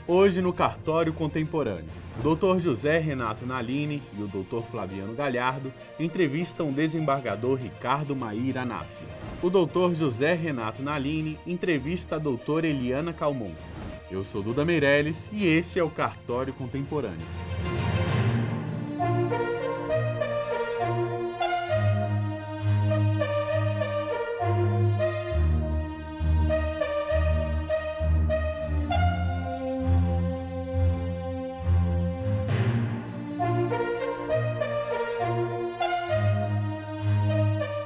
Hoje no Cartório Contemporâneo, o Dr. José Renato Nalini e o Dr. Flaviano Galhardo entrevistam o desembargador Ricardo Maíra Nafi. O Dr. José Renato Nalini entrevista a doutora Eliana Calmon. Eu sou Duda Meirelles e esse é o Cartório Contemporâneo.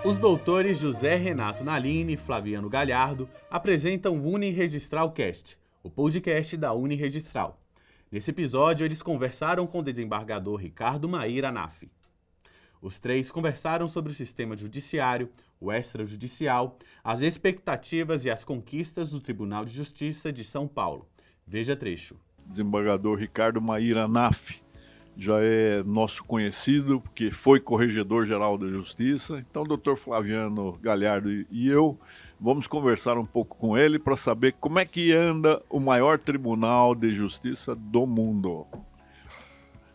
Os doutores José Renato Nalini e Flaviano Galhardo apresentam o Uniregistral Cast, o podcast da Uniregistral. Nesse episódio, eles conversaram com o desembargador Ricardo Maíra Nafi. Os três conversaram sobre o sistema judiciário, o extrajudicial, as expectativas e as conquistas do Tribunal de Justiça de São Paulo. Veja trecho. Desembargador Ricardo Maíra Nafi já é nosso conhecido, porque foi corregedor-geral da Justiça. Então, o doutor Flaviano Galhardo e eu vamos conversar um pouco com ele para saber como é que anda o maior tribunal de justiça do mundo.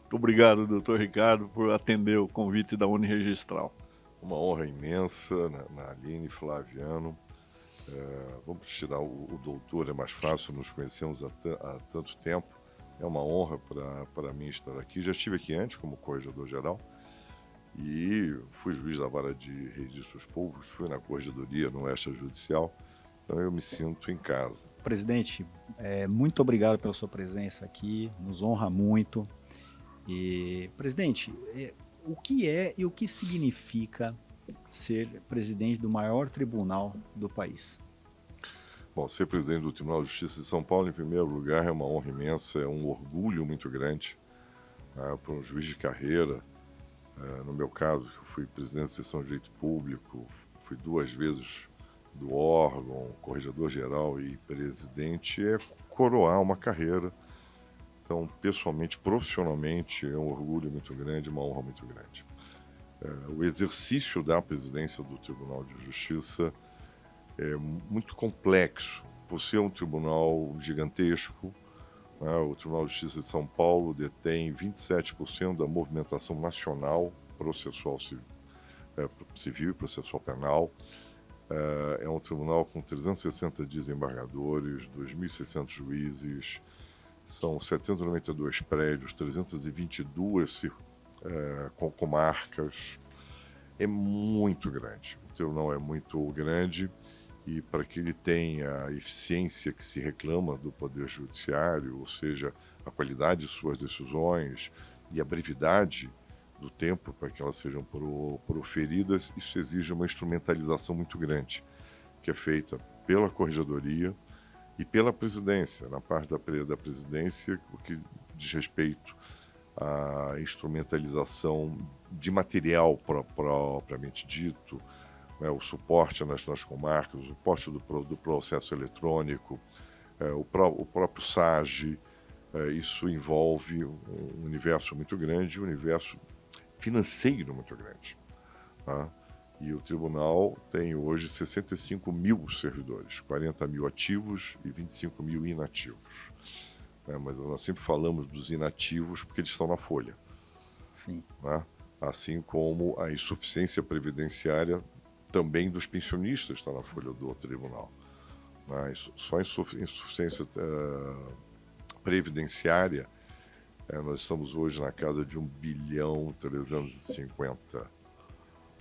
Muito obrigado, doutor Ricardo, por atender o convite da Uniregistral. Uma honra imensa, Nalini e Flaviano. Vamos tirar o doutor, é mais fácil, nos conhecemos há tanto tempo. É uma honra para mim estar aqui. Já estive aqui antes como corregedor-geral e fui juiz da vara de registros públicos, fui na corregedoria, no extrajudicial, então eu me sinto em casa. Presidente, muito obrigado pela sua presença aqui, nos honra muito. E, presidente, o que é e o que significa ser presidente do maior tribunal do país? Bom, ser presidente do Tribunal de Justiça de São Paulo, em primeiro lugar, é uma honra imensa, é um orgulho muito grande para um juiz de carreira. No meu caso, eu fui presidente da seção de direito público, fui 2 vezes do órgão, corregedor-geral e presidente, é coroar uma carreira. Então, pessoalmente, profissionalmente, é um orgulho muito grande, uma honra muito grande. O exercício da presidência do Tribunal de Justiça é muito complexo, por ser um tribunal gigantesco. O Tribunal de Justiça de São Paulo detém 27% da movimentação nacional processual civil e processual penal. É um tribunal com 360 desembargadores, 2.600 juízes, são 792 prédios, 322 comarcas. É muito grande, o tribunal é muito grande. E para que ele tenha a eficiência que se reclama do Poder Judiciário, ou seja, a qualidade de suas decisões e a brevidade do tempo para que elas sejam proferidas, isso exige uma instrumentalização muito grande, que é feita pela Corregedoria e pela Presidência, na parte da Presidência, o que diz respeito à instrumentalização de material propriamente dito, o suporte nas comarcas, o suporte do processo eletrônico, o próprio SAGE. Isso envolve um universo muito grande, um universo financeiro muito grande. Tá? E o tribunal tem hoje 65 mil servidores, 40 mil ativos e 25 mil inativos. Mas nós sempre falamos dos inativos porque eles estão na folha. Sim. Né? Assim como a insuficiência previdenciária também dos pensionistas está na folha do tribunal. Só a insuficiência previdenciária, nós estamos hoje na casa de 1,350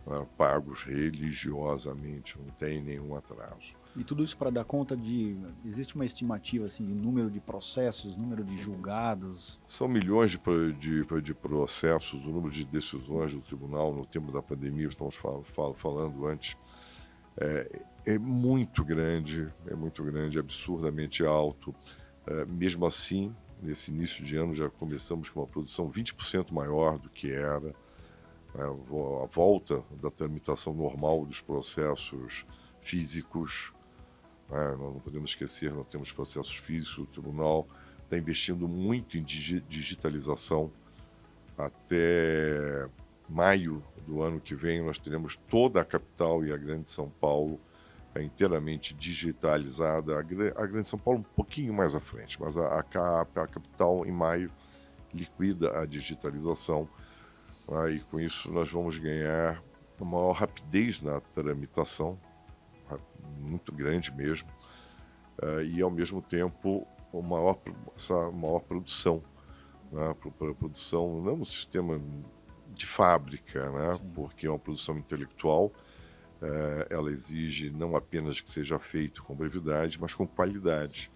bilhão, pagos religiosamente, não tem nenhum atraso. E tudo isso para dar conta de... Existe uma estimativa assim, de número de processos, número de julgados? São milhões de processos, o número de decisões do tribunal no tempo da pandemia, estamos falando antes, é muito grande, absurdamente alto. Mesmo assim, nesse início de ano já começamos com uma produção 20% maior do que era. A volta da tramitação normal dos processos físicos. Nós não podemos esquecer, nós temos processos físicos, o tribunal está investindo muito em digitalização. Até maio do ano que vem nós teremos toda a capital e a grande São Paulo inteiramente digitalizada. A Grande São Paulo um pouquinho mais à frente, mas a capital, em maio, liquida a digitalização. E com isso nós vamos ganhar uma maior rapidez na tramitação, muito grande mesmo, e ao mesmo tempo essa maior produção, né? Produção não no sistema de fábrica, né? Porque é uma produção intelectual. Ela exige não apenas que seja feito com brevidade, mas com qualidade.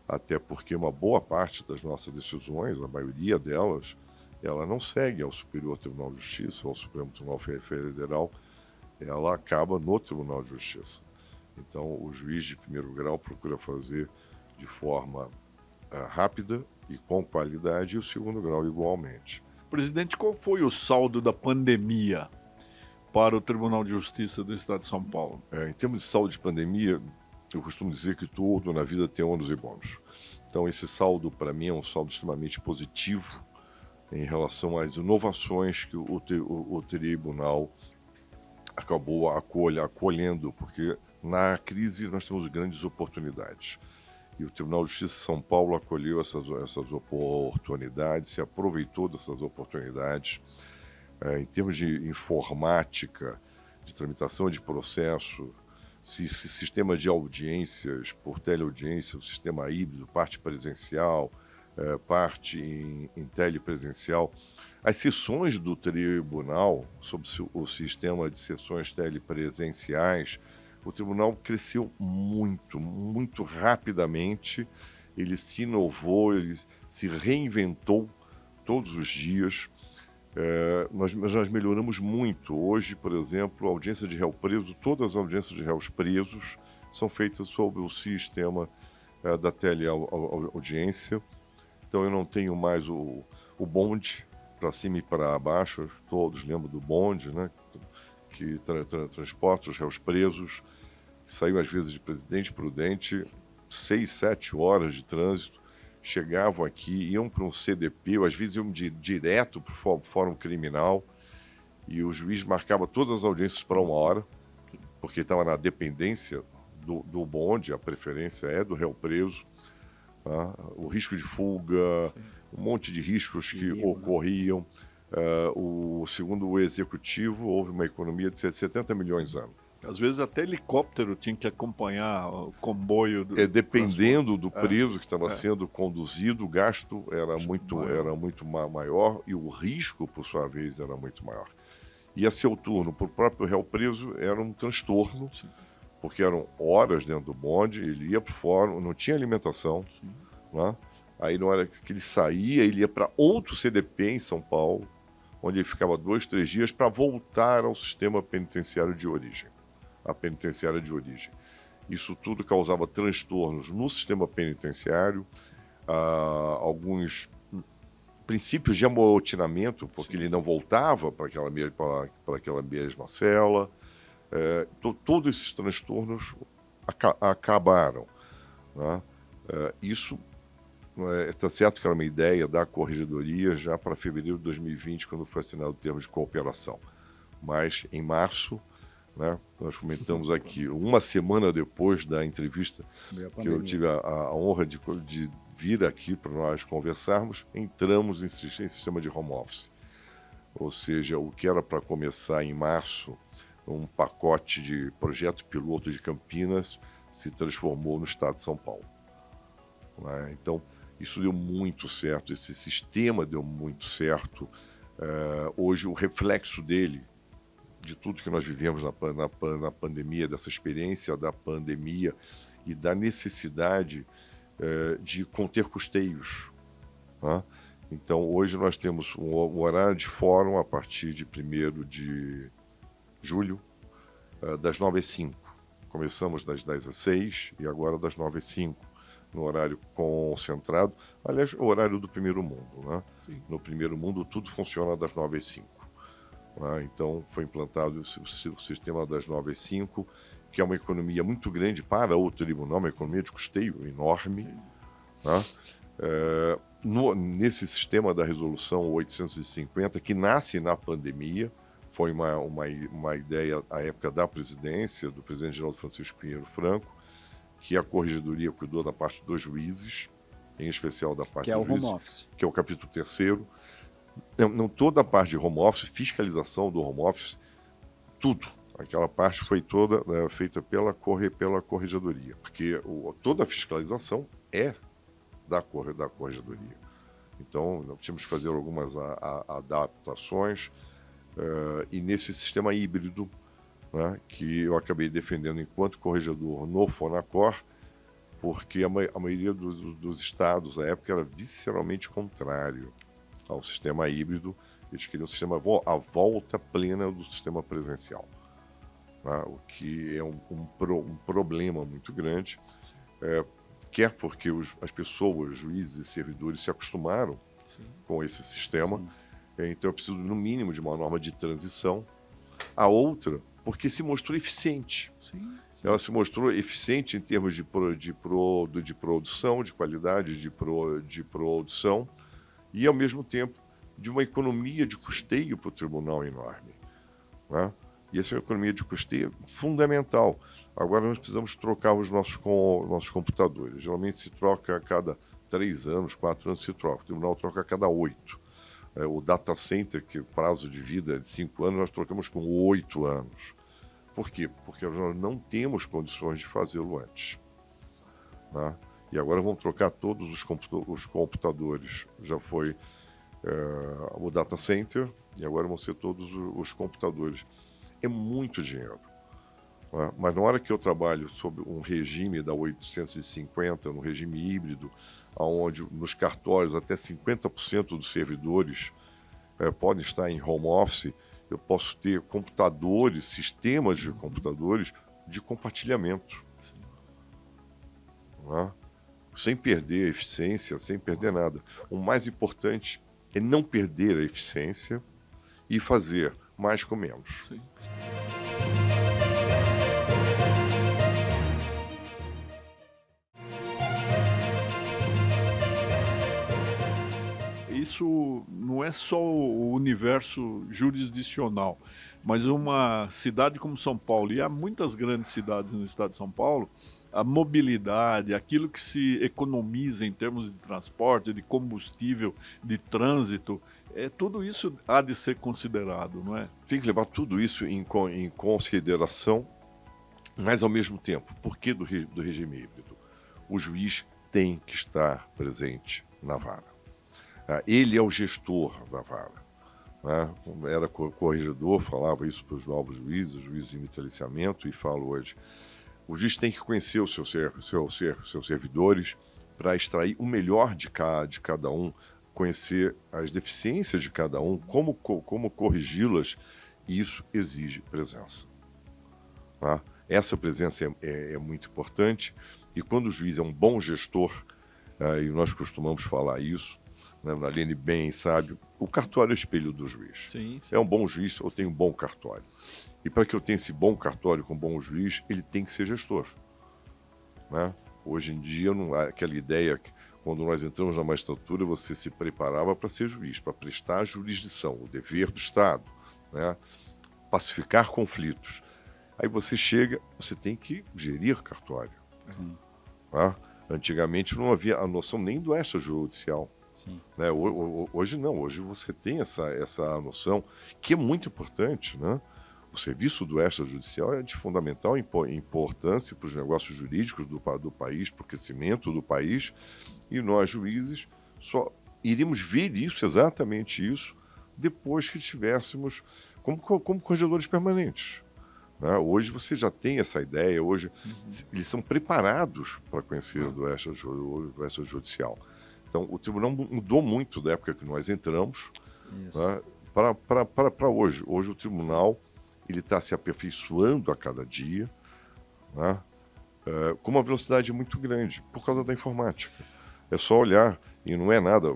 Até porque uma boa parte das nossas decisões, a maioria delas, ela não segue ao Superior Tribunal de Justiça, ou ao Supremo Tribunal Federal, ela acaba no Tribunal de Justiça. Então, o juiz de primeiro grau procura fazer de forma rápida e com qualidade, e o segundo grau igualmente. Presidente, qual foi o saldo da pandemia para o Tribunal de Justiça do Estado de São Paulo? Em termos de saldo de pandemia, eu costumo dizer que tudo na vida tem ônus e bônus. Então, esse saldo, para mim, é um saldo extremamente positivo em relação às inovações que o tribunal acabou acolhendo, porque na crise nós temos grandes oportunidades. E o Tribunal de Justiça de São Paulo acolheu essas oportunidades, se aproveitou dessas oportunidades. Em termos de informática, de tramitação de processo, sistema de audiências por teleaudiência, o sistema híbrido, parte presencial, parte em telepresencial. As sessões do tribunal, sob o sistema de sessões telepresenciais, o tribunal cresceu muito, muito rapidamente. Ele se inovou, ele se reinventou todos os dias. Nós melhoramos muito. Hoje, por exemplo, a audiência de réu preso, todas as audiências de réus presos são feitas sob o sistema da teleaudiência. Então eu não tenho mais o bonde para cima e para baixo. Todos lembram do bonde, né? Que transporta os réus presos, que saiu às vezes de Presidente Prudente, 6, 7 horas de trânsito, chegavam aqui, iam para um CDP, ou às vezes iam direto para o Fórum Criminal, e o juiz marcava todas as audiências para 1 hora, porque estava na dependência do bonde, a preferência é do réu preso, tá? O risco de fuga, um monte de riscos que ocorriam. Segundo o executivo, houve uma economia de 70 milhões ano. Às vezes até helicóptero tinha que acompanhar o comboio. Dependendo do preso que estava sendo conduzido, o gasto era muito maior e o risco, por sua vez, era muito maior. E a seu turno, para o próprio réu preso, era um transtorno, porque eram horas dentro do bonde, ele ia para o fórum, não tinha alimentação, né? Aí na hora que ele saía, ele ia para outro CDP em São Paulo, onde ele ficava 2, 3 dias para voltar ao sistema penitenciário de origem, a penitenciária de origem. Isso tudo causava transtornos no sistema penitenciário, alguns princípios de amotinamento, porque ele não voltava para aquela mesma cela. Todos esses transtornos acabaram, né? Isso está certo que era uma ideia da Corregedoria já para fevereiro de 2020, quando foi assinado o termo de cooperação. Mas em março, né, nós comentamos aqui, uma semana depois da entrevista que eu tive a honra de vir aqui para nós conversarmos, entramos em sistema de home office. Ou seja, o que era para começar em março, um pacote de projeto piloto de Campinas, se transformou no estado de São Paulo. Né? Então, isso deu muito certo, esse sistema deu muito certo. Hoje, o reflexo dele, de tudo que nós vivemos na pandemia, dessa experiência da pandemia e da necessidade de conter custeios. Né? Então, hoje nós temos um horário de fórum a partir de 1º de julho, das 9 às 5. Começamos das 10 às 6 e agora das 9 às 5. No horário concentrado, aliás, o horário do primeiro mundo, né? No primeiro mundo tudo funciona das 9 às 5. Né? Então foi implantado o sistema das 9 às 5, que é uma economia muito grande para o tribunal, uma economia de custeio enorme. Né? Nesse sistema da resolução 850, que nasce na pandemia, foi uma ideia à época da presidência, do presidente Geraldo Francisco Pinheiro Franco, que a corregedoria cuidou da parte dos juízes, em especial da parte Que é o dos juízes, home office. que é o capítulo 3º. Não toda a parte de home office, fiscalização do home office, tudo. Aquela parte foi toda feita pela corregedoria, porque toda a fiscalização é da corregedoria. Então, nós tínhamos que fazer algumas adaptações, e nesse sistema híbrido, né, que eu acabei defendendo enquanto corregedor no Fonacor, porque a maioria dos estados à época era visceralmente contrário ao sistema híbrido. Eles queriam a volta plena do sistema presencial, né, o que é um problema muito grande, quer porque as pessoas, juízes e servidores se acostumaram com esse sistema. Então eu preciso, no mínimo, de uma norma de transição. A outra, porque se mostrou eficiente. Ela se mostrou eficiente em termos de produção, de qualidade de produção, e, ao mesmo tempo, de uma economia de custeio para o tribunal enorme, né? E essa é uma economia de custeio fundamental. Agora nós precisamos trocar os nossos computadores. Geralmente se troca a cada 3 anos, 4 anos se troca. O tribunal troca a cada 8. O data center, que o prazo de vida é de 5 anos, nós trocamos com 8 anos. Por quê? Porque nós não temos condições de fazê-lo antes, né? E agora vamos trocar todos os computadores. Já foi o data center e agora vão ser todos os computadores. É muito dinheiro, né? Mas na hora que eu trabalho sob um regime da 850, no regime híbrido, onde nos cartórios até 50% dos servidores podem estar em home office, eu posso ter computadores, sistemas de computadores de compartilhamento, né? Sem perder a eficiência, sem perder nada. O mais importante é não perder a eficiência e fazer mais com menos. Sim. Isso não é só o universo jurisdicional, mas uma cidade como São Paulo, e há muitas grandes cidades no estado de São Paulo, a mobilidade, aquilo que se economiza em termos de transporte, de combustível, de trânsito, tudo isso há de ser considerado, não é? Tem que levar tudo isso em consideração, mas ao mesmo tempo, por que do regime híbrido? O juiz tem que estar presente na vara. Ele é o gestor da vara, né? Era corregedor, falava isso para os novos juízes em vitaliciamento, e falo hoje. O juiz tem que conhecer os seus servidores para extrair o melhor de cada um, conhecer as deficiências de cada um, como corrigi-las, e isso exige presença, tá? Essa presença é muito importante, e quando o juiz é um bom gestor, e nós costumamos falar isso, né, na Aline bem sabe, o cartório é o espelho do juiz. Sim. É um bom juiz, eu tenho um bom cartório. E para que eu tenha esse bom cartório com um bom juiz, ele tem que ser gestor, né? Hoje em dia, aquela ideia que quando nós entramos na magistratura, você se preparava para ser juiz, para prestar jurisdição, o dever do Estado, né? Pacificar conflitos. Aí você chega, você tem que gerir cartório. Tá? Antigamente não havia a noção nem do extrajudicial. Sim. Né? Hoje não, hoje você tem essa noção, que é muito importante, né? O serviço do extrajudicial é de fundamental importância para os negócios jurídicos do país, para o crescimento do país, e nós, juízes, só iríamos ver isso, exatamente isso, depois que estivéssemos como corregedores permanentes, né? Hoje você já tem essa ideia, hoje eles são preparados para conhecer do extrajudicial. Então, o tribunal mudou muito da época que nós entramos, né, para hoje. Hoje o tribunal está se aperfeiçoando a cada dia, né, com uma velocidade muito grande, por causa da informática. É só olhar, e não é nada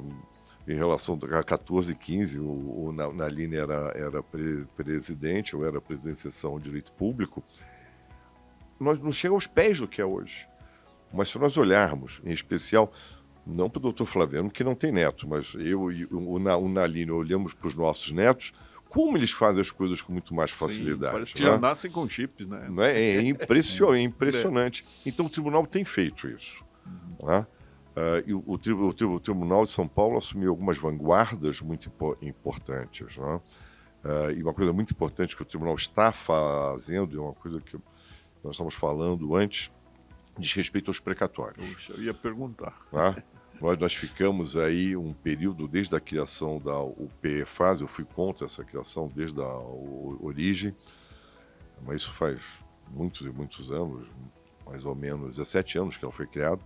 em relação a 14, 15, o Naline era presidente, eu era presidente de seção de direito público, nós não chegamos aos pés do que é hoje. Mas se nós olharmos, em especial, não para o doutor Flaviano, que não tem neto, mas eu e o Naline olhamos para os nossos netos, como eles fazem as coisas com muito mais facilidade. Sim, parece que né? já nascem com chips, né? Não é? É impressionante. Então o tribunal tem feito isso. Né? E o Tribunal de São Paulo assumiu algumas vanguardas muito importantes. Né? E uma coisa muito importante que o tribunal está fazendo, é uma coisa que nós estamos falando antes, diz respeito aos precatórios. Puxa, eu ia perguntar. Né? Nós ficamos aí um período desde a criação da UPFAS, eu fui contra essa criação desde a origem, mas isso faz muitos e muitos anos, mais ou menos 17 anos que ela foi criada.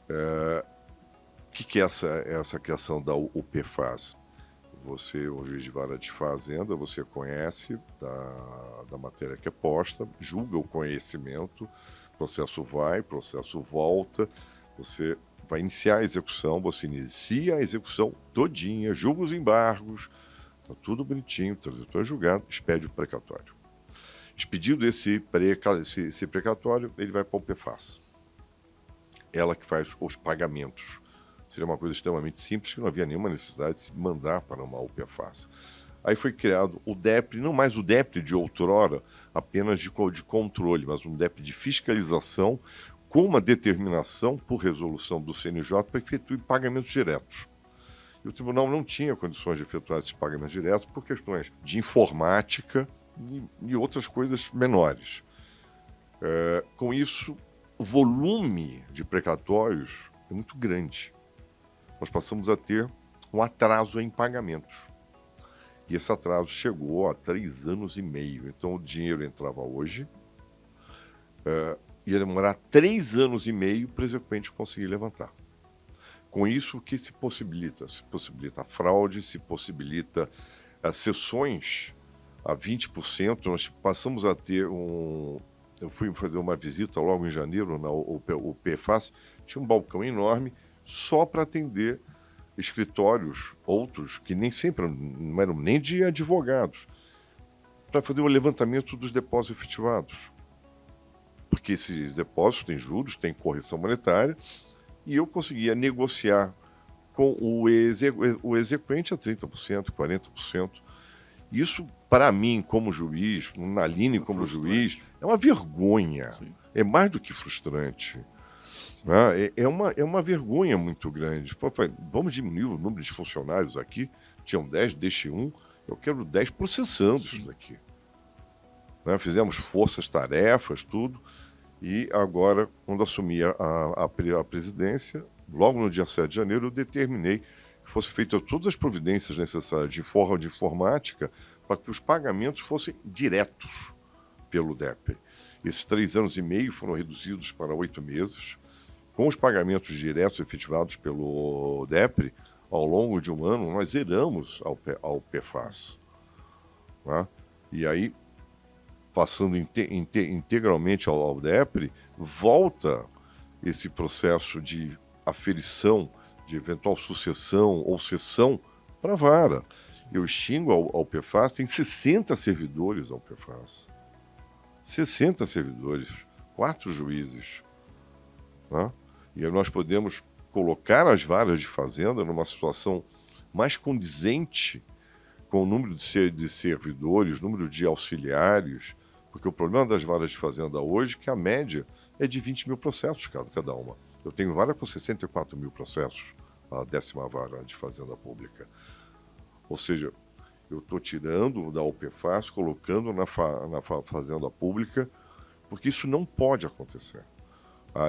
O que é essa criação da UPFAS? Você, o juiz de vara de fazenda, você conhece da matéria que é posta, julga o conhecimento, processo vai, processo volta, você vai iniciar a execução, você inicia a execução todinha, julga os embargos, está tudo bonitinho, o transitor é julgado, expede o precatório. Expedido esse precatório, ele vai para o UPFAS. Ela que faz os pagamentos. Seria uma coisa extremamente simples, que não havia nenhuma necessidade de se mandar para uma UPFAS. Aí foi criado o DEPRE, não mais o DEPRE de outrora, apenas de controle, mas um DEPRE de fiscalização, com uma determinação por resolução do CNJ para efetuar pagamentos diretos. E o tribunal não tinha condições de efetuar esses pagamentos diretos por questões de informática e outras coisas menores. Com isso, o volume de precatórios é muito grande. Nós passamos a ter um atraso em pagamentos. E esse atraso chegou a 3 anos e meio. Então, o dinheiro entrava hoje, ia demorar 3 anos e meio para o exequente conseguir levantar. Com isso, o que se possibilita? Se possibilita a fraude, se possibilita as sessões a 20%. Nós passamos a ter Eu fui fazer uma visita logo em janeiro na UPFAS, tinha um balcão enorme só para atender escritórios, outros, que nem sempre não eram nem de advogados, para fazer o levantamento dos depósitos efetivados. Porque esses depósitos têm juros, têm correção monetária, e eu conseguia negociar com o exequente a 30%, 40%. Isso, para mim, como juiz, na Aline como juiz, é uma vergonha. Sim. É mais do que frustrante. Né? É uma vergonha muito grande. Vamos diminuir o número de funcionários aqui. Tinham 10, deixe 1. Eu quero 10 processando isso daqui. Né? Fizemos forças-tarefas, tudo. E agora, quando assumi a presidência, logo no dia 7 de janeiro, eu determinei que fossem feitas todas as providências necessárias de informática para que os pagamentos fossem diretos pelo DEPRE. Esses 3 anos e meio foram reduzidos para 8 meses. Com os pagamentos diretos efetivados pelo DEPRE, ao longo de um ano, nós zeramos ao PFAS. Né? E aí, passando integralmente ao DEPRE, volta esse processo de aferição, de eventual sucessão ou cessão para a vara. Eu extingo ao PFAS, tem 60 servidores ao PFAS. 60 servidores, 4 juízes. Né? E aí nós podemos colocar as varas de fazenda numa situação mais condizente com o número de servidores, número de auxiliares, porque o problema das varas de fazenda hoje é que a média é de 20 mil processos cada uma. Eu tenho vara com 64 mil processos, a 10ª vara de fazenda pública. Ou seja, eu estou tirando da UPFAS, colocando na fazenda pública, porque isso não pode acontecer.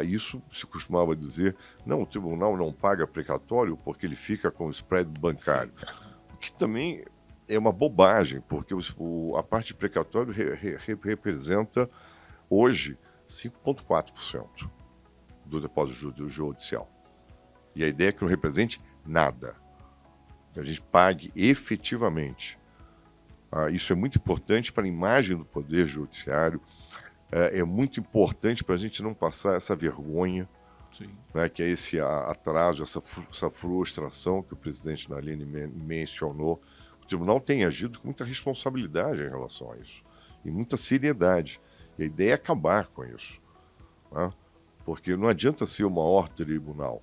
Isso se costumava dizer, não, o tribunal não paga precatório porque ele fica com o spread bancário. Sim. O que também é uma bobagem, porque a parte de precatório representa hoje 5,4% do depósito judicial. E a ideia é que não represente nada. Que a gente pague efetivamente. Isso é muito importante para a imagem do Poder Judiciário. É muito importante para a gente não passar essa vergonha, né, que é esse atraso, essa frustração que o presidente Naline mencionou. O tribunal tem agido com muita responsabilidade em relação a isso, e muita seriedade. E a ideia é acabar com isso. Né? Porque não adianta ser o maior tribunal.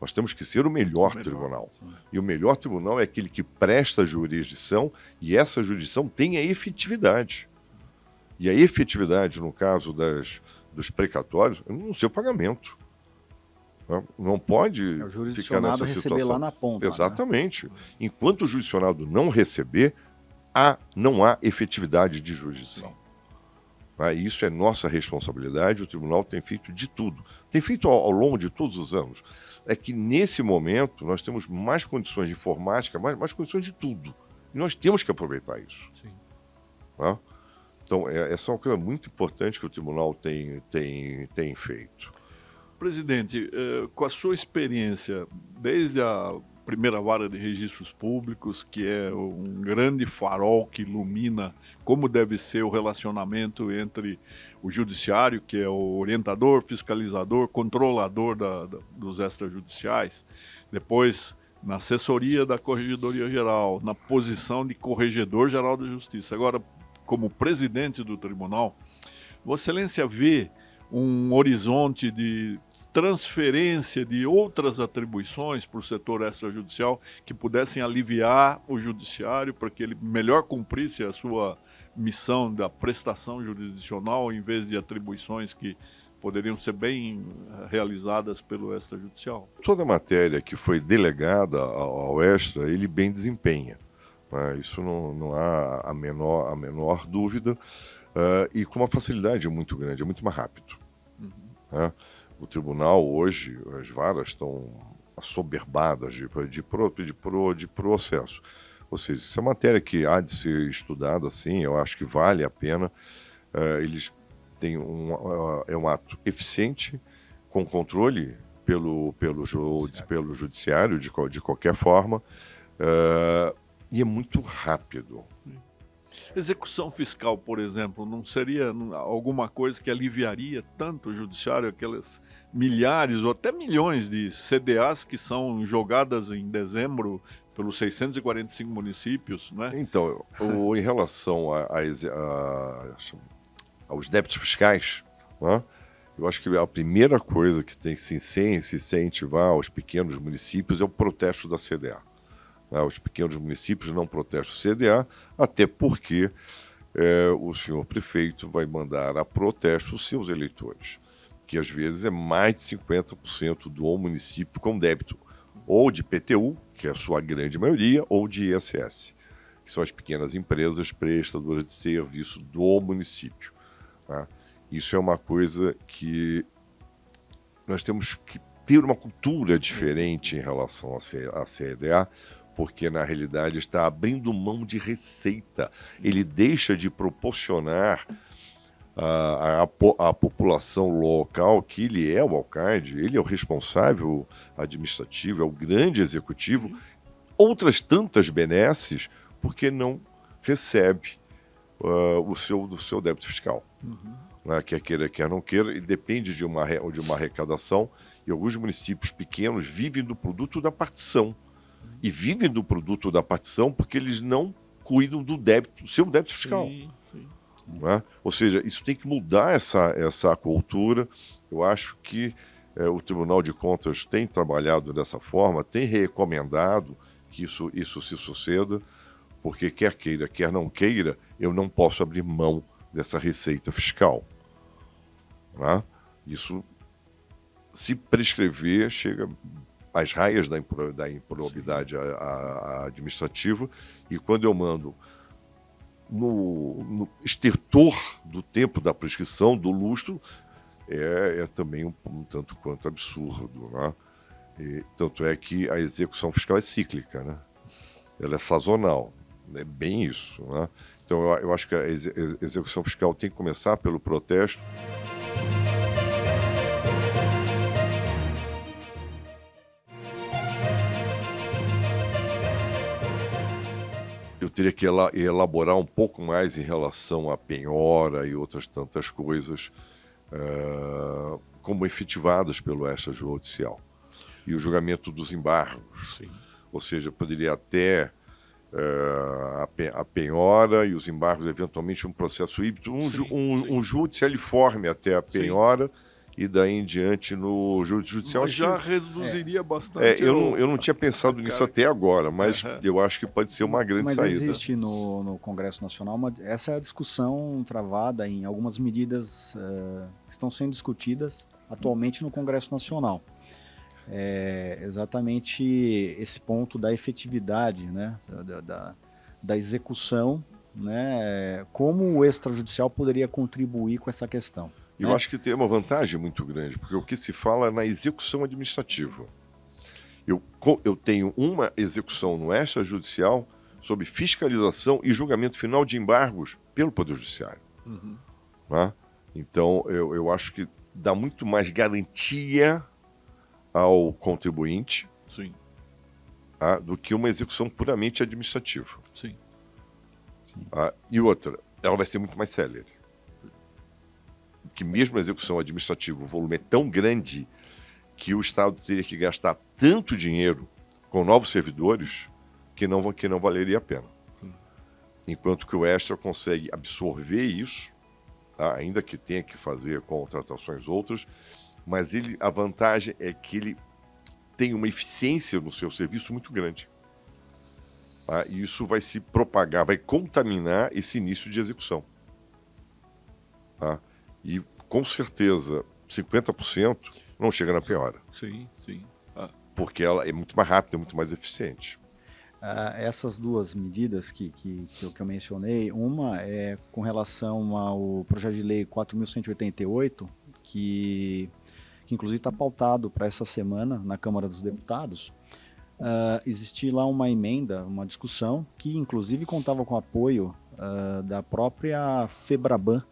Nós temos que ser o melhor tribunal. Sim. E o melhor tribunal é aquele que presta jurisdição e essa jurisdição tem a efetividade. E a efetividade, no caso dos precatórios, é no seu pagamento. Não pode O ficar jurisdicionado nessa receber situação. lá na ponta. Exatamente. Enquanto o jurisdicionado não receber, não há efetividade de jurisdição. Isso é nossa responsabilidade, o tribunal tem feito de tudo. Tem feito ao longo de todos os anos. É que nesse momento nós temos mais condições de informática, mais condições de tudo. E nós temos que aproveitar isso. Sim. Então, essa é uma coisa muito importante que o tribunal tem feito. Presidente, com a sua experiência, desde a primeira vara de registros públicos, que é um grande farol que ilumina como deve ser o relacionamento entre o judiciário, que é o orientador, fiscalizador, controlador dos extrajudiciais, depois na assessoria da Corregedoria Geral, na posição de Corregedor-Geral da Justiça. Agora, como presidente do tribunal, Vossa Excelência vê um horizonte de transferência de outras atribuições para o setor extrajudicial que pudessem aliviar o judiciário para que ele melhor cumprisse a sua missão da prestação jurisdicional em vez de atribuições que poderiam ser bem realizadas pelo extrajudicial. Toda matéria que foi delegada ao extra, ele bem desempenha. Isso não há a menor dúvida, e com uma facilidade muito grande, é muito mais rápido. O tribunal hoje, as varas estão assoberbadas de processo. Ou seja, isso é matéria que há de ser estudada, sim, eu acho que vale a pena. Eles têm um ato eficiente, com controle pelo judiciário, de qualquer forma, e é muito rápido. Execução fiscal, por exemplo, não seria alguma coisa que aliviaria tanto o judiciário, aquelas milhares ou até milhões de CDAs que são jogadas em dezembro pelos 645 municípios, né? Então, em relação aos débitos fiscais, eu acho que a primeira coisa que tem que se incentivar aos pequenos municípios é o protesto da CDA. Os pequenos municípios não protestam o CDA, até porque o senhor prefeito vai mandar a protesto os seus eleitores, que às vezes é mais de 50% do município com débito, ou de PTU, que é a sua grande maioria, ou de ISS, que são as pequenas empresas prestadoras de serviço do município. Isso é uma coisa que nós temos que ter uma cultura diferente em relação à CDA, porque na realidade está abrindo mão de receita. Ele deixa de proporcionar à população local, que ele é o alcalde, ele é o responsável administrativo, é o grande executivo, outras tantas benesses, porque não recebe o seu débito fiscal. Quer queira, quer não queira, ele depende de uma arrecadação, e alguns municípios pequenos vivem do produto da partição. E vivem do produto da partição porque eles não cuidam do seu débito fiscal. Sim. Ou seja, isso tem que mudar essa cultura. Eu acho que o Tribunal de Contas tem trabalhado dessa forma, tem recomendado que isso se suceda, porque quer queira, quer não queira, eu não posso abrir mão dessa receita fiscal. Isso, se prescrever, chega às raias da improbidade administrativa, e quando eu mando no estertor do tempo da prescrição, do lustro, é também um tanto quanto absurdo. Tanto é que a execução fiscal é cíclica, ela é sazonal, é bem isso. Então eu acho que a execução fiscal tem que começar pelo protesto. Eu teria que elaborar um pouco mais em relação à penhora e outras tantas coisas como efetivadas pelo extrajudicial. E o julgamento dos embargos. Sim. Ou seja, poderia até a penhora e os embargos, eventualmente um processo híbrido, um judicialiforme até a penhora, e daí em diante no judicial. Mas já reduziria bastante. Eu não tinha pensado nisso até agora, mas eu acho que pode ser uma grande saída. Mas existe no Congresso Nacional, essa é a discussão travada em algumas medidas que estão sendo discutidas atualmente no Congresso Nacional. Exatamente esse ponto da efetividade, né, da execução, né, como o extrajudicial poderia contribuir com essa questão. Eu acho que tem uma vantagem muito grande, porque o que se fala é na execução administrativa. Eu tenho uma execução no extrajudicial sob fiscalização e julgamento final de embargos pelo Poder Judiciário. Né? Então, eu acho que dá muito mais garantia ao contribuinte do que uma execução puramente administrativa. Sim. E outra, ela vai ser muito mais célere. Que mesmo a execução administrativa, o volume é tão grande que o Estado teria que gastar tanto dinheiro com novos servidores que não valeria a pena. Enquanto que o Extra consegue absorver isso, ainda que tenha que fazer contratações outras, mas a vantagem é que ele tem uma eficiência no seu serviço muito grande. E isso vai se propagar, vai contaminar esse início de execução. E, com certeza, 50% não chega na pior. Sim. Porque ela é muito mais rápida, muito mais eficiente. Essas duas medidas que eu mencionei, uma é com relação ao projeto de lei 4.188, que inclusive está pautado para essa semana na Câmara dos Deputados. Existia lá uma emenda, uma discussão, que inclusive contava com o apoio da própria FEBRABAN,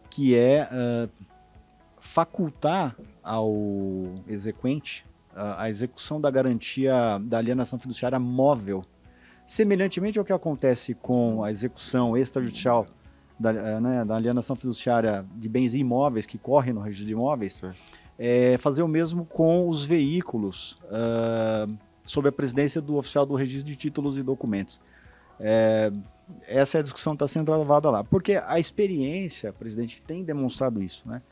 que é facultar ao exequente a execução da garantia da alienação fiduciária móvel, semelhantemente ao que acontece com a execução extrajudicial da alienação fiduciária de bens imóveis que corre no registro de imóveis, fazer o mesmo com os veículos sob a presidência do oficial do registro de títulos e documentos. Essa é a discussão que está sendo travada lá, porque a experiência, presidente, tem demonstrado isso, né?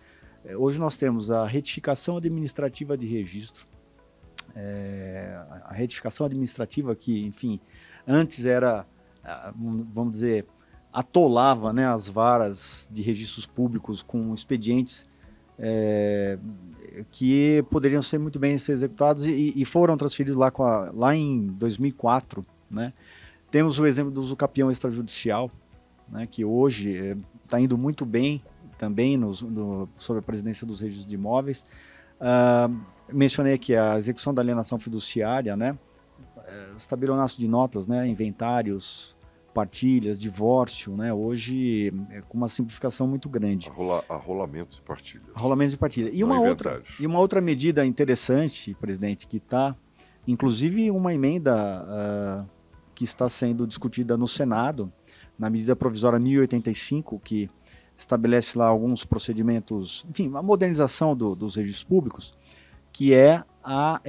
Hoje nós temos a retificação administrativa de registro, a retificação administrativa que, enfim, antes era, vamos dizer, atolava, né, as varas de registros públicos com expedientes que poderiam ser muito bem ser executados e foram transferidos lá em 2004, né? Temos o exemplo do usucapião extrajudicial, né, que hoje está indo muito bem também sob a presidência dos registros de imóveis. Mencionei aqui a execução da alienação fiduciária, né, estabelionaço de notas, né, inventários, partilhas, divórcio, né, hoje com uma simplificação muito grande. Arrolamentos e partilhas. Arrolamentos e partilhas. E uma outra medida interessante, presidente, que está, inclusive uma emenda que está sendo discutida no Senado, na medida provisória 1085, que estabelece lá alguns procedimentos, enfim, a modernização dos registros públicos, que é a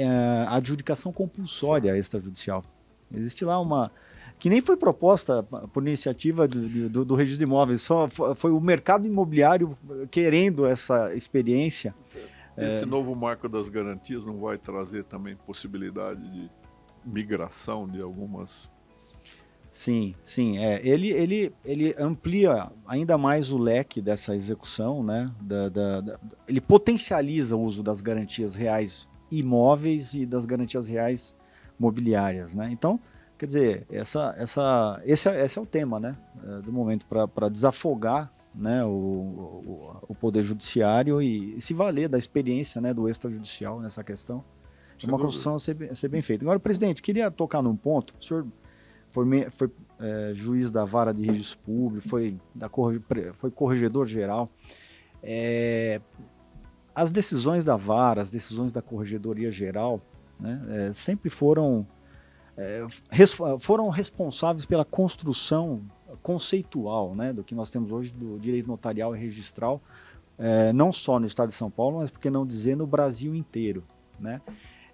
adjudicação compulsória extrajudicial. Existe lá uma que nem foi proposta por iniciativa do registro de imóveis, só foi o mercado imobiliário querendo essa experiência. Esse novo marco das garantias não vai trazer também possibilidade de migração de algumas... Sim. Ele amplia ainda mais o leque dessa execução, né? Ele potencializa o uso das garantias reais imóveis e das garantias reais mobiliárias, né? Então, quer dizer, esse é o tema, né, do momento, para desafogar, né, o Poder Judiciário e se valer da experiência, né, do extrajudicial nessa questão. É uma construção a ser bem feita. Agora, presidente, queria tocar num ponto. O senhor foi juiz da Vara de Registro Público, foi corregedor geral. As decisões da Vara, as decisões da Corregedoria Geral, né, sempre foram responsáveis pela construção conceitual, né, do que nós temos hoje do direito notarial e registral, não só no estado de São Paulo, mas, por que não dizer, no Brasil inteiro, né?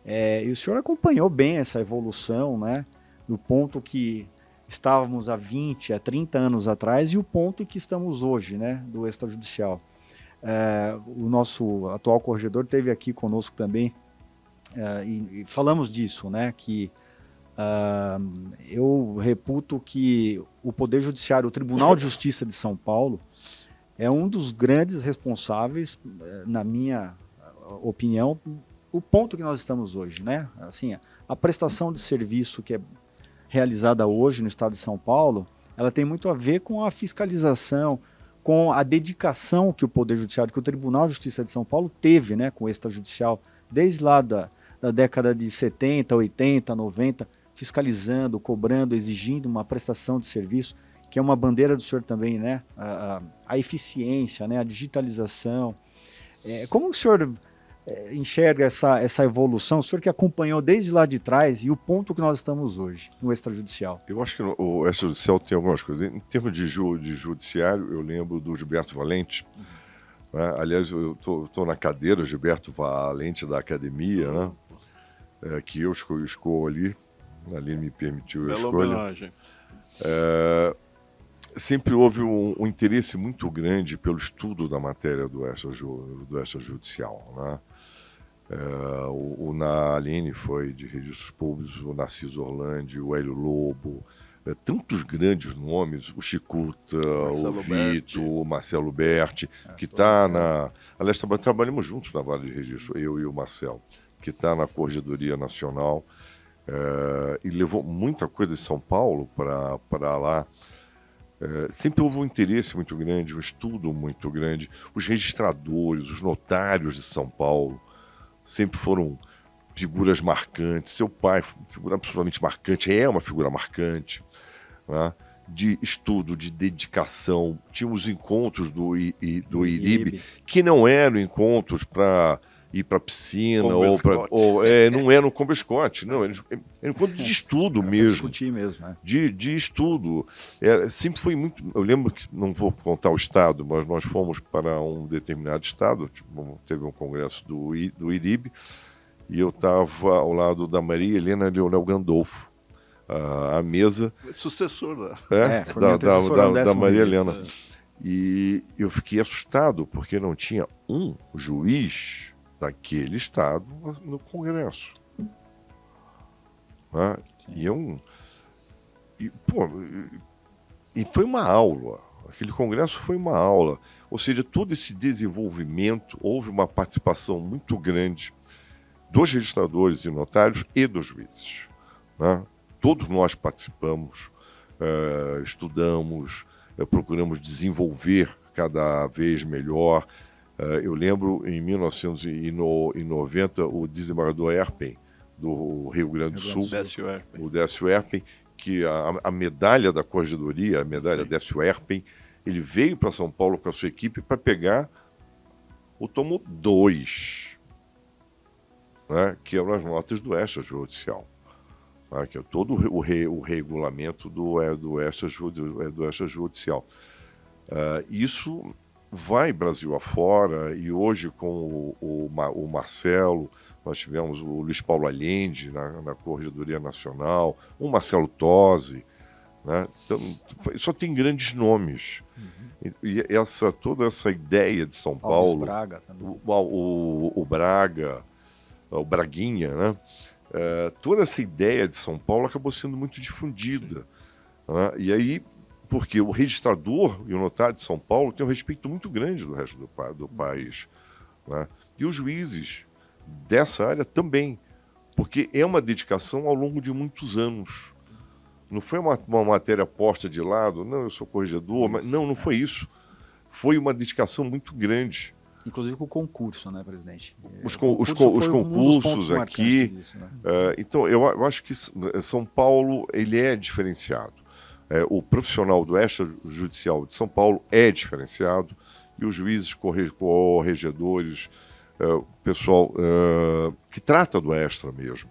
E o senhor acompanhou bem essa evolução, né, do ponto que estávamos há 20, há 30 anos atrás e o ponto em que estamos hoje, né, do extrajudicial. O nosso atual corregedor esteve aqui conosco também e falamos disso, né? Que eu reputo que o Poder Judiciário, o Tribunal de Justiça de São Paulo, é um dos grandes responsáveis, na minha opinião, o ponto que nós estamos hoje, né? Assim, a prestação de serviço que é realizada hoje no estado de São Paulo, ela tem muito a ver com a fiscalização, com a dedicação que o Poder Judiciário, que o Tribunal de Justiça de São Paulo teve, né, com o extrajudicial, desde lá da década de 70, 80, 90, fiscalizando, cobrando, exigindo uma prestação de serviço, que é uma bandeira do senhor também, né? A eficiência, né? A digitalização. Como o senhor enxerga essa evolução, o senhor que acompanhou desde lá de trás e o ponto que nós estamos hoje no extrajudicial? Eu acho que o extrajudicial tem algumas coisas. Em termos de judiciário, eu lembro do Gilberto Valente. Né? Aliás, eu estou na cadeira Gilberto Valente da academia, né? Que eu escolho ali. Ali me permitiu a escolha. Homenagem. Sempre houve um interesse muito grande pelo estudo da matéria do extrajudicial. Né? O Naline foi de registros públicos, o Narciso Orlandi, o Hélio Lobo, tantos grandes nomes, o Chicuta, Marcelo o Vito, o Marcelo Berti, que está na... Aliás, trabalhamos juntos na Vara de Registro, eu e o Marcelo, que está na Corregedoria Nacional, e levou muita coisa de São Paulo para lá. Sempre houve um interesse muito grande, um estudo muito grande. Os registradores, os notários de São Paulo sempre foram figuras marcantes. Seu pai foi uma figura absolutamente marcante, é uma figura marcante, né? De estudo, de dedicação. Tínhamos encontros do IRIB, que não eram encontros para ir para a piscina, não era um combescote, não, era um encontro de estudo mesmo. Discutir mesmo, né? De estudo. Sempre foi muito... Eu lembro que, não vou contar o estado, mas nós fomos para um determinado estado, teve um congresso do IRIB, e eu estava ao lado da Maria Helena Leonel Gandolfo, à mesa... Sucessor da Maria Helena. E eu fiquei assustado, porque não tinha um juiz daquele estado no Congresso. Né? E foi uma aula. Aquele congresso foi uma aula. Ou seja, todo esse desenvolvimento, houve uma participação muito grande dos registradores e notários e dos juízes. Né? Todos nós participamos, estudamos, procuramos desenvolver cada vez melhor. Eu lembro, em 1990, o desembargador Erpen, do Rio Grande do Sul, o Décio Erpen, que a medalha da Corregedoria, a medalha Décio Erpen, ele veio para São Paulo com a sua equipe para pegar o tomo 2, né, que eram as notas do extrajudicial, né, que é todo o regulamento do extrajudicial. Isso vai Brasil afora, e hoje com o Marcelo, nós tivemos o Luiz Paulo Allende na Corregedoria Nacional, o Marcelo Tosi, né? Então, só tem grandes nomes. E toda essa ideia de São Paulo, Braga também. o Braga, o Braguinha, né? Toda essa ideia de São Paulo acabou sendo muito difundida. Né? E aí, porque o registrador e o notário de São Paulo têm um respeito muito grande do resto do país. Né? E os juízes dessa área também, porque é uma dedicação ao longo de muitos anos. Não foi uma matéria posta de lado, não, eu sou corregedor, mas não foi isso. Foi uma dedicação muito grande. Inclusive com o concurso, né, presidente? Os concursos aqui. Disso, né? Então, eu acho que São Paulo ele é diferenciado. O profissional do extrajudicial de São Paulo é diferenciado, e os juízes, corregedores, o pessoal que trata do extra mesmo,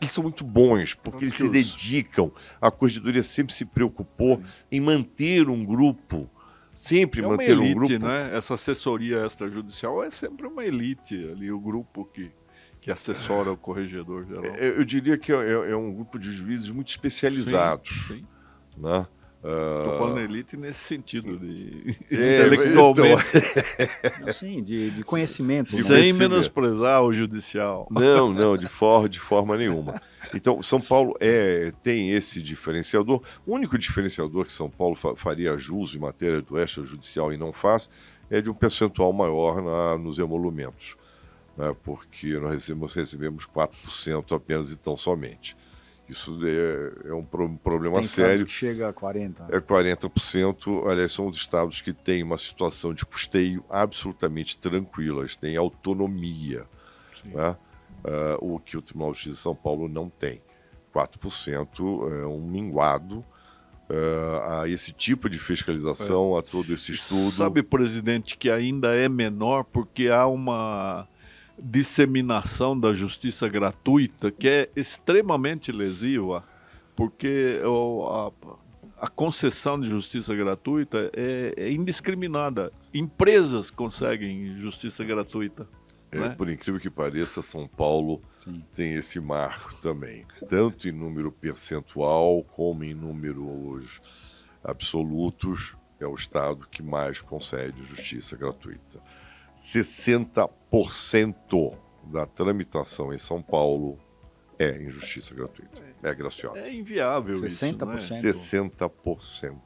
eles são muito bons, porque eles se dedicam. A Corregedoria sempre se preocupou em manter um grupo, sempre manter elite, um grupo. Né? Essa assessoria extrajudicial é sempre uma elite, ali, o grupo que assessora o corregedor geral. Eu diria que é um grupo de juízes muito especializados. Sim. Né? Estou falando elite nesse sentido de intelectualmente. Assim, de conhecimento. Sem menosprezar o judicial. Não, de forma nenhuma. Então, São Paulo tem esse diferenciador. O único diferenciador que São Paulo faria jus em matéria do extrajudicial e não faz é de um percentual maior nos emolumentos, né? Porque nós recebemos 4% apenas e tão somente. Isso é um problema sério. Que chega a 40%. É 40%. Aliás, são os estados que têm uma situação de custeio absolutamente tranquila, eles têm autonomia, né? O que o Tribunal de Justiça de São Paulo não tem. 4% é um minguado a esse tipo de fiscalização, a todo esse estudo. Sabe, presidente, que ainda é menor porque há uma disseminação da justiça gratuita que é extremamente lesiva, porque a concessão de justiça gratuita é indiscriminada. Empresas conseguem justiça gratuita. Né? Por incrível que pareça, São Paulo tem esse marco também, tanto em número percentual como em números absolutos. É o estado que mais concede justiça gratuita. 60% da tramitação em São Paulo é em justiça gratuita, é graciosa. É inviável 60%. isso, né? 60%.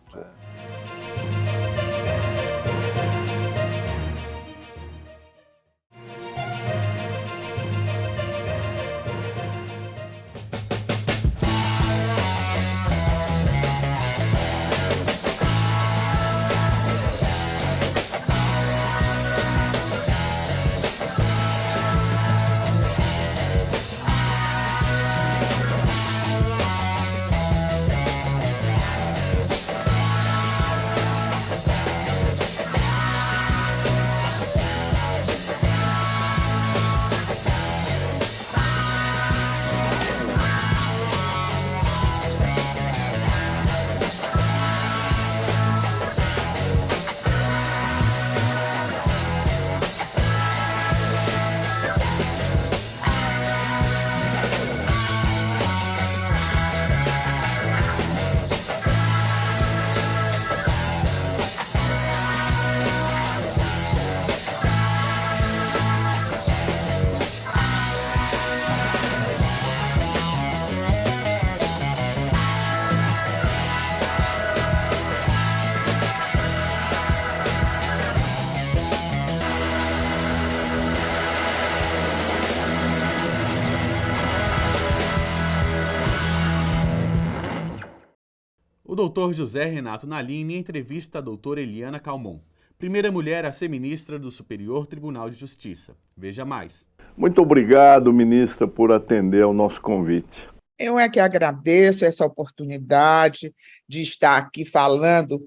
O doutor José Renato Nalini entrevista a doutora Eliana Calmon, primeira mulher a ser ministra do Superior Tribunal de Justiça. Veja mais. Muito obrigado, ministra, por atender ao nosso convite. Eu é que agradeço essa oportunidade de estar aqui falando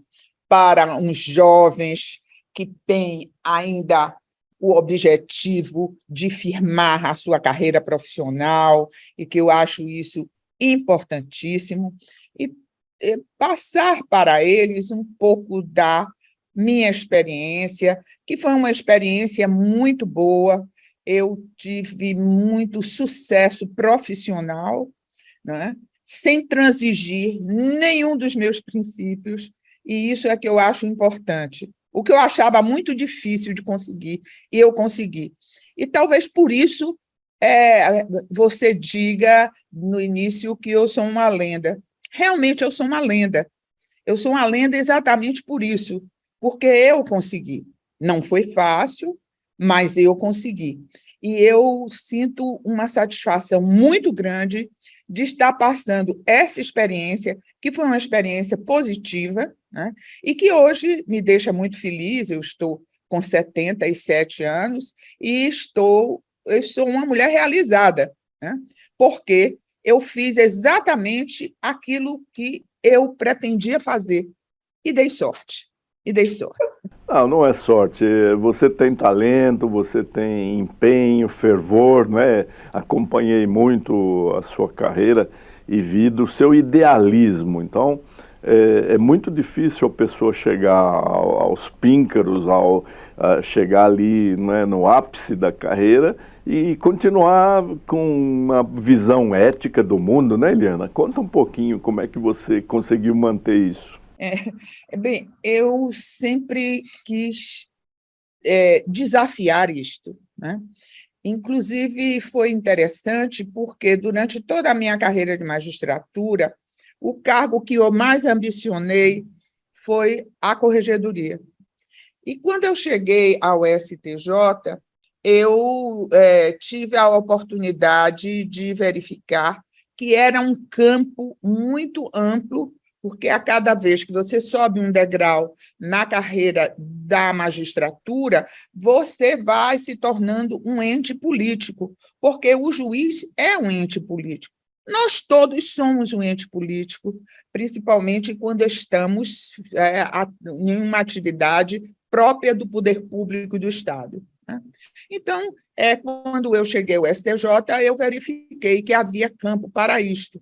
para uns jovens que têm ainda o objetivo de firmar a sua carreira profissional e que eu acho isso importantíssimo e passar para eles um pouco da minha experiência, que foi uma experiência muito boa. Eu tive muito sucesso profissional, né, sem transigir nenhum dos meus princípios, e isso é que eu acho importante. O que eu achava muito difícil de conseguir, e eu consegui. E talvez por isso você diga no início que eu sou uma lenda. Realmente eu sou uma lenda. Eu sou uma lenda exatamente por isso, porque eu consegui. Não foi fácil, mas eu consegui. E eu sinto uma satisfação muito grande de estar passando essa experiência, que foi uma experiência positiva, né? E que hoje me deixa muito feliz. Eu estou com 77 anos e eu sou uma mulher realizada, né? Porque eu fiz exatamente aquilo que eu pretendia fazer e dei sorte. Não é sorte. Você tem talento, você tem empenho, fervor, né? Acompanhei muito a sua carreira e vi do seu idealismo. Então, é muito difícil a pessoa chegar aos píncaros, chegar ali, né, no ápice da carreira e continuar com uma visão ética do mundo, né, Eliana? Conta um pouquinho como é que você conseguiu manter isso. Bem, eu sempre quis desafiar isto, né? Inclusive, foi interessante porque, durante toda a minha carreira de magistratura, o cargo que eu mais ambicionei foi a corregedoria. E quando eu cheguei ao STJ, eu tive a oportunidade de verificar que era um campo muito amplo, porque a cada vez que você sobe um degrau na carreira da magistratura, você vai se tornando um ente político, porque o juiz é um ente político. Nós todos somos um ente político, principalmente quando estamos em uma atividade própria do poder público do Estado, né? Então, quando eu cheguei ao STJ, eu verifiquei que havia campo para isto.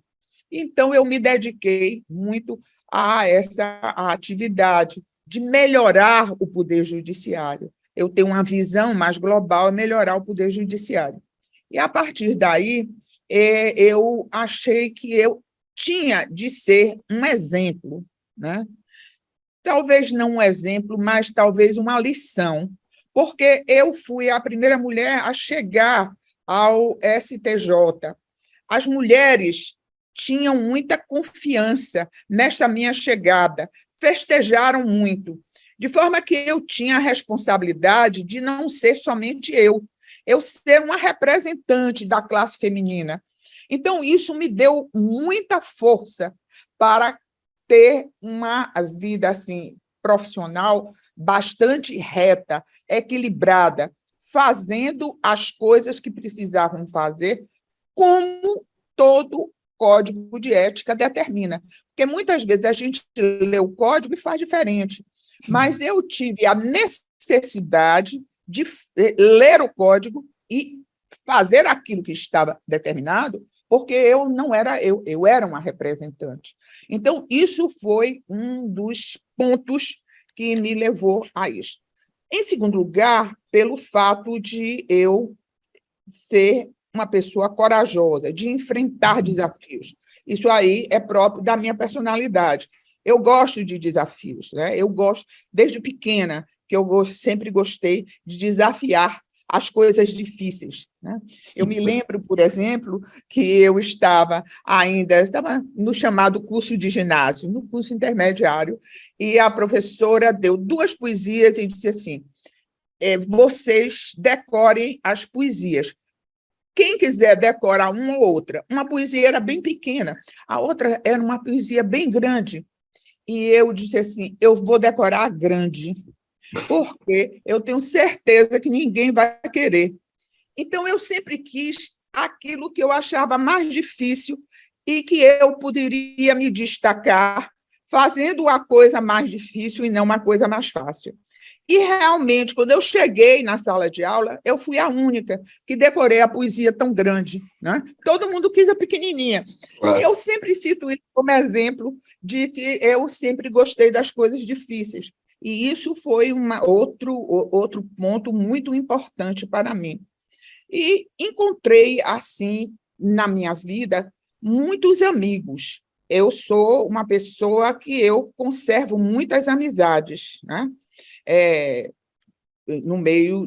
Então, eu me dediquei muito a essa atividade de melhorar o poder judiciário. Eu tenho uma visão mais global, é melhorar o poder judiciário. E, a partir daí, eu achei que eu tinha de ser um exemplo, né? Talvez não um exemplo, mas talvez uma lição, porque eu fui a primeira mulher a chegar ao STJ. As mulheres tinham muita confiança nesta minha chegada, festejaram muito, de forma que eu tinha a responsabilidade de não ser somente eu ser uma representante da classe feminina. Então, isso me deu muita força para ter uma vida assim profissional bastante reta, equilibrada, fazendo as coisas que precisavam fazer, como todo código de ética determina. Porque muitas vezes a gente lê o código e faz diferente. Mas eu tive a necessidade de ler o código e fazer aquilo que estava determinado, porque eu não era eu era uma representante. Então, isso foi um dos pontos que me levou a isso. Em segundo lugar, pelo fato de eu ser uma pessoa corajosa, de enfrentar desafios. Isso aí é próprio da minha personalidade. Eu gosto de desafios, né? Eu gosto, desde pequena, que eu sempre gostei de desafiar as coisas difíceis, né? Eu me lembro, por exemplo, que eu estava no chamado curso de ginásio, no curso intermediário, e a professora deu 2 poesias e disse assim: vocês decorem as poesias. Quem quiser decorar uma ou outra, uma poesia era bem pequena, a outra era uma poesia bem grande, e eu disse assim: eu vou decorar a grande, porque eu tenho certeza que ninguém vai querer. Então, eu sempre quis aquilo que eu achava mais difícil e que eu poderia me destacar fazendo a coisa mais difícil e não uma coisa mais fácil. E, realmente, quando eu cheguei na sala de aula, eu fui a única que decorei a poesia tão grande, né? Todo mundo quis a pequenininha. Eu sempre cito isso como exemplo de que eu sempre gostei das coisas difíceis. E isso foi outro ponto muito importante para mim. E encontrei, assim, na minha vida, muitos amigos. Eu sou uma pessoa que eu conservo muitas amizades, né? No meio,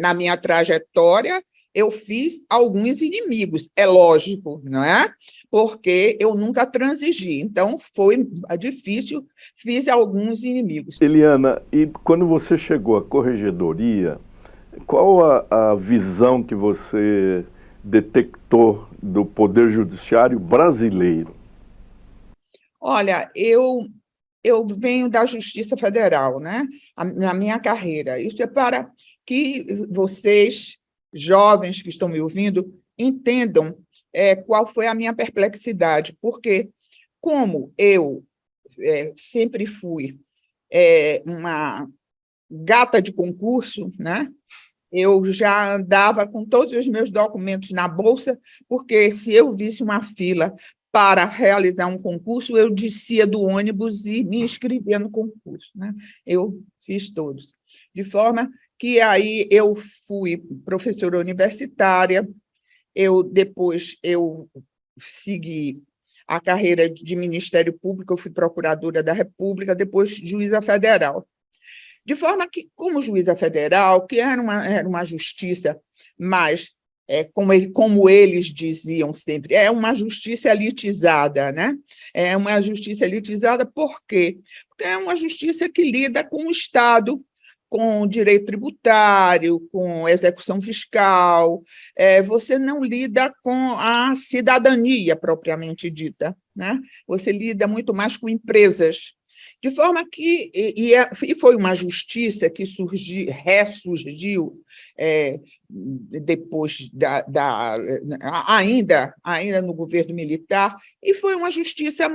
na minha trajetória, eu fiz alguns inimigos, é lógico, não é? Porque eu nunca transigi, então foi difícil, fiz alguns inimigos. Eliana, e quando você chegou à corregedoria, qual a visão que você detectou do Poder Judiciário brasileiro? Olha, eu venho da Justiça Federal, né? Na minha carreira. Isso é para que vocês, jovens que estão me ouvindo, entendam qual foi a minha perplexidade, porque, como eu sempre fui uma gata de concurso, né? Eu já andava com todos os meus documentos na bolsa, porque se eu visse uma fila para realizar um concurso, eu descia do ônibus e me inscrevia no concurso, né? Eu fiz todos. De forma que aí eu fui professora universitária, depois eu segui a carreira de Ministério Público, eu fui procuradora da República, depois juíza federal. De forma que, como juíza federal, que era uma justiça mais, como eles diziam sempre, é uma justiça elitizada, né? É uma justiça elitizada por quê? Porque é uma justiça que lida com o Estado, com o direito tributário, com execução fiscal, você não lida com a cidadania propriamente dita, né? Você lida muito mais com empresas. De forma que, e foi uma justiça que ressurgiu depois ainda no governo militar, e foi uma justiça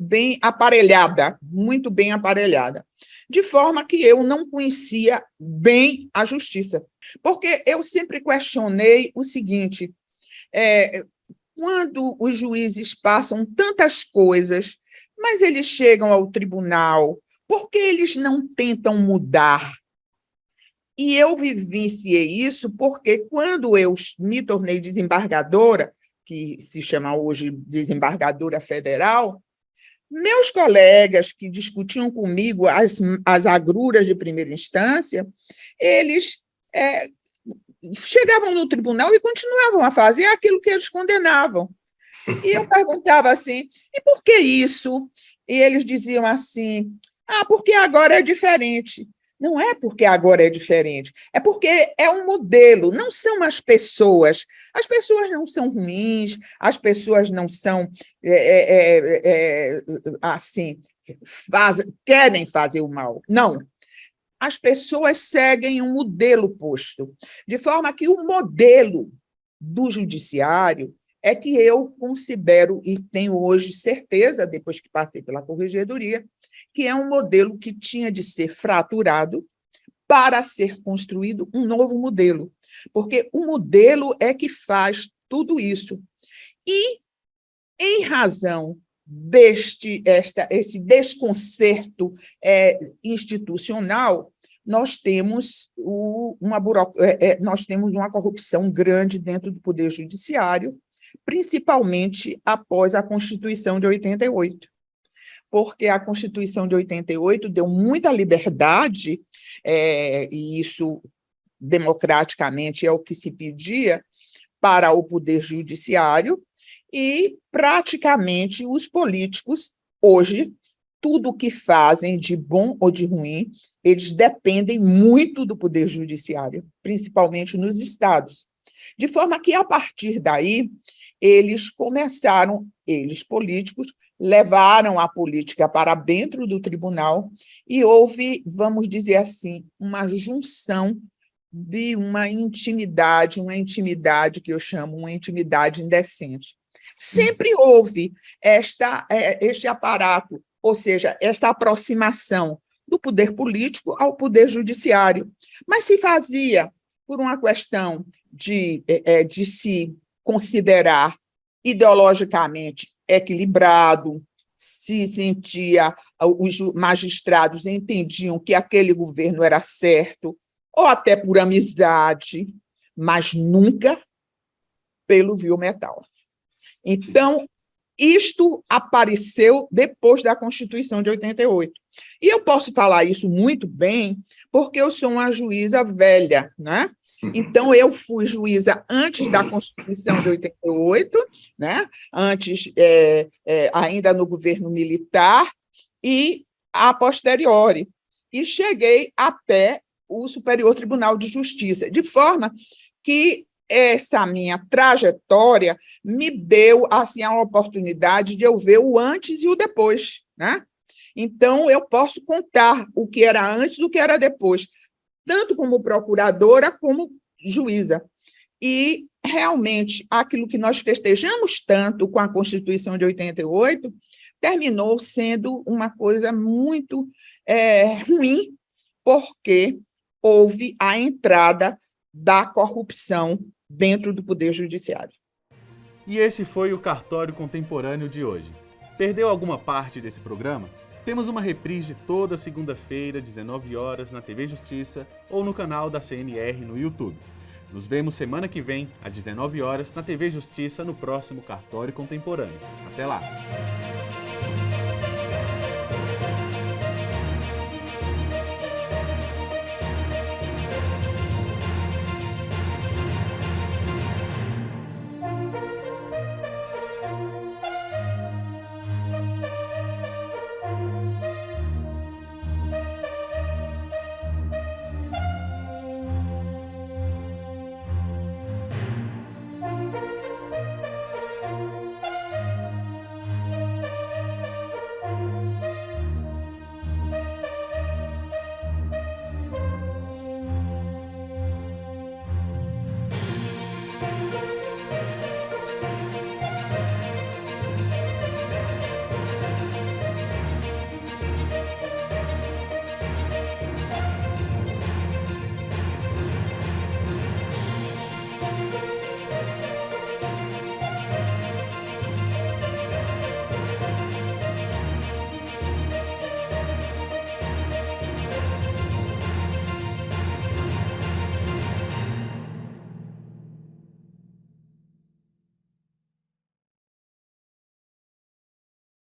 bem aparelhada, muito bem aparelhada, de forma que eu não conhecia bem a justiça, porque eu sempre questionei o seguinte, quando os juízes passam tantas coisas, mas eles chegam ao tribunal, por que eles não tentam mudar? E eu vivenciei isso porque, quando eu me tornei desembargadora, que se chama hoje desembargadora federal, meus colegas que discutiam comigo as agruras de primeira instância, eles chegavam no tribunal e continuavam a fazer aquilo que eles condenavam. E eu perguntava assim, e por que isso? E eles diziam assim, porque agora é diferente. Não é porque agora é diferente, é porque é um modelo, não são as pessoas. As pessoas não são ruins, as pessoas não são assim, querem fazer o mal. Não. As pessoas seguem um modelo posto, de forma que o modelo do judiciário é que eu considero, e tenho hoje certeza, depois que passei pela corregedoria, que é um modelo que tinha de ser fraturado para ser construído um novo modelo, porque o modelo é que faz tudo isso. E, em razão esse desconcerto institucional, nós temos uma corrupção grande dentro do Poder Judiciário, principalmente após a Constituição de 88. Porque a Constituição de 88 deu muita liberdade, e isso democraticamente é o que se pedia para o Poder Judiciário, e praticamente os políticos, hoje, tudo o que fazem, de bom ou de ruim, eles dependem muito do Poder Judiciário, principalmente nos estados. De forma que, a partir daí, eles políticos, levaram a política para dentro do tribunal e houve, vamos dizer assim, uma junção de uma intimidade que eu chamo uma intimidade indecente. Sempre houve este aparato, ou seja, esta aproximação do poder político ao poder judiciário, mas se fazia por uma questão de se considerar ideologicamente equilibrado, se sentia, os magistrados entendiam que aquele governo era certo, ou até por amizade, mas nunca pelo vil metal. Então, isto apareceu depois da Constituição de 88. E eu posso falar isso muito bem, porque eu sou uma juíza velha, né? Então, eu fui juíza antes da Constituição de 88, né? Antes, ainda no governo militar, e a posteriori. E cheguei até o Superior Tribunal de Justiça, de forma que essa minha trajetória me deu assim, a oportunidade de eu ver o antes e o depois, né? Então, eu posso contar o que era antes do que era depois, tanto como procuradora como juíza. E, realmente, aquilo que nós festejamos tanto com a Constituição de 88 terminou sendo uma coisa muito ruim, porque houve a entrada da corrupção dentro do Poder Judiciário. E esse foi o Cartório Contemporâneo de hoje. Perdeu alguma parte desse programa? Temos uma reprise toda segunda-feira, 19 horas, na TV Justiça ou no canal da CNR no YouTube. Nos vemos semana que vem, às 19 horas, na TV Justiça, no próximo Cartório Contemporâneo. Até lá!